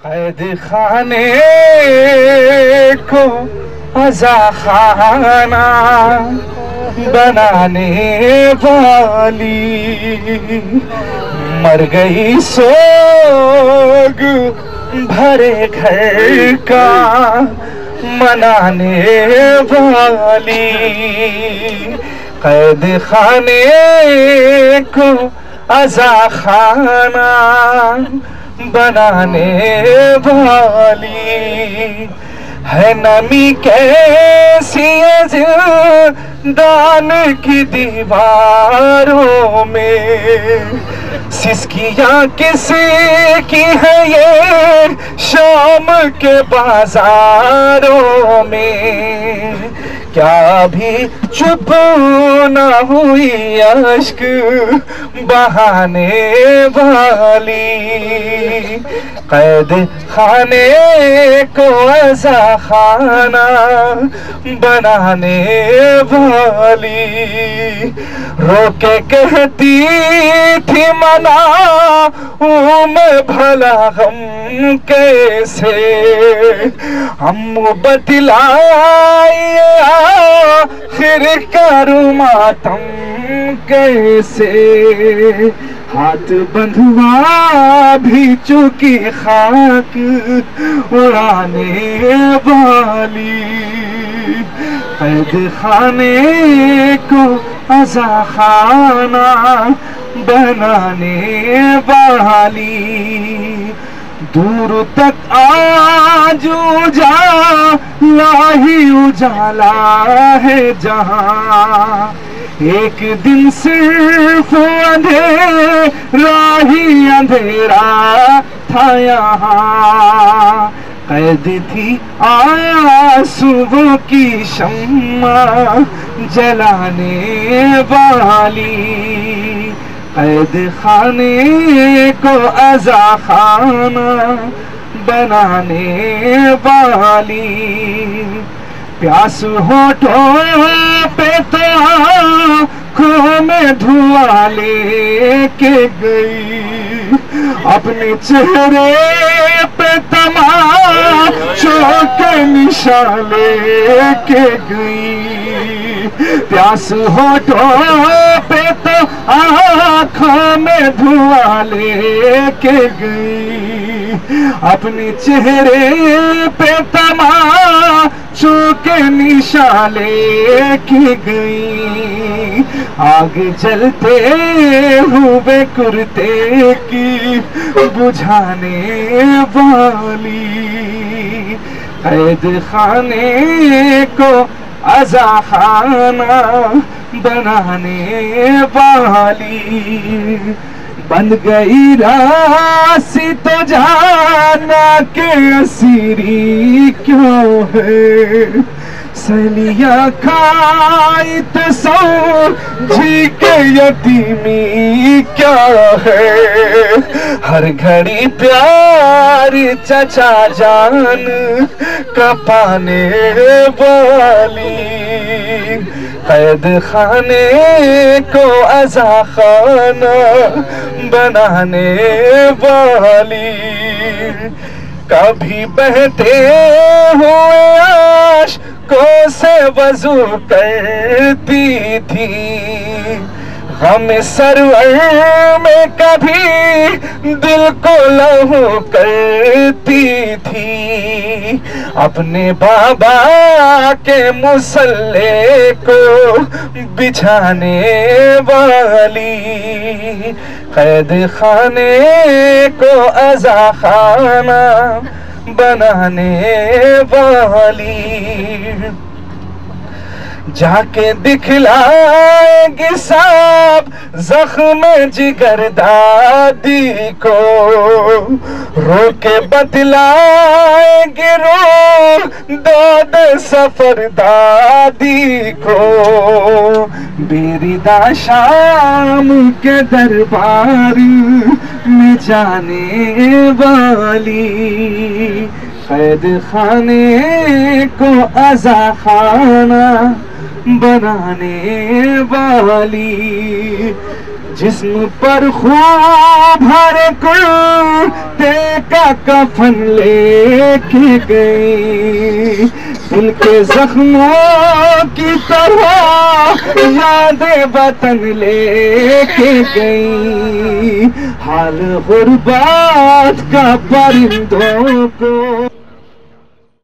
قید خانے کو عزا خانہ بنانے والی مر گئی سوگ بھرے گھر کا منانے والی قید خانے کو عزا خانہ بنانے والی ہے نمی کیسی زندان کی دیواروں میں سسکیاں کسی کی ہے یہ شام کے بازاروں میں کیا بھی چپ نہ ہوئی اشک بہانے والی قید خانے کو عزا خانہ بنانے والی رو کے کہتی تھی مناؤں میں بھلا غم کیسے ہم بتلائیے آخر کروں ماتم کیسے ہاتھ بندھوا بھی چکی خاک اڑانے والی قید خانے کو عزا خانہ بنانے والی دور تک آج اجالا ہی اجالا ہے جہاں ایک دن صرف اندھیرا ہی اندھیرا تھا یہاں قید تھی آنسوؤں کی شمع جلانے والی قید خانے کو عزا خانہ بنانے والی پیاس ہونٹوں پہ تو آنکھوں میں دھواں لے کے گئی اپنے چہرے پہ تماشوں کے نشان لے کے گئی پیاس ہونٹوں پہ تو آنکھوں میں دھواں لے کے گئی اپنے چہرے پہ تماشوں کے نشان لے کے گئی آگ جلتے ہوئے کرتے کی بجھانے والی قید خانے کو عزا خانہ بنانے والی بن گئی راسی تو جانا کہ اسیری کیوں ہے سلیاں کھائی تو سمجھی کہ یتیمی کیا ہے ہر گھڑی پیار چچا جان کا پانے والی قید خانے کو عزا خانہ بنانے والی کبھی بہتے ہوئے عاشقوں سے وضو کرتی تھی غم سرور میں کبھی دل کو لہو کرتی تھی اپنے بابا کے مصلے کو بچھانے والی قید خانے کو عزا خانہ بنانے والی جا کے دکھلائیں گے صاحب زخم جگر دادی کو رو کے بتلائیں گے رو داد سفر دادی کو بیریدہ شام کے دربار میں جانے والی قید خانے کو عزا خانہ بنانے والی جسم پر خوب ہر کرتے کا کفن لے کے گئی، دل کے زخموں کی طرح یاد وطن لے کے گئی، حال غربت کا پرندوں کو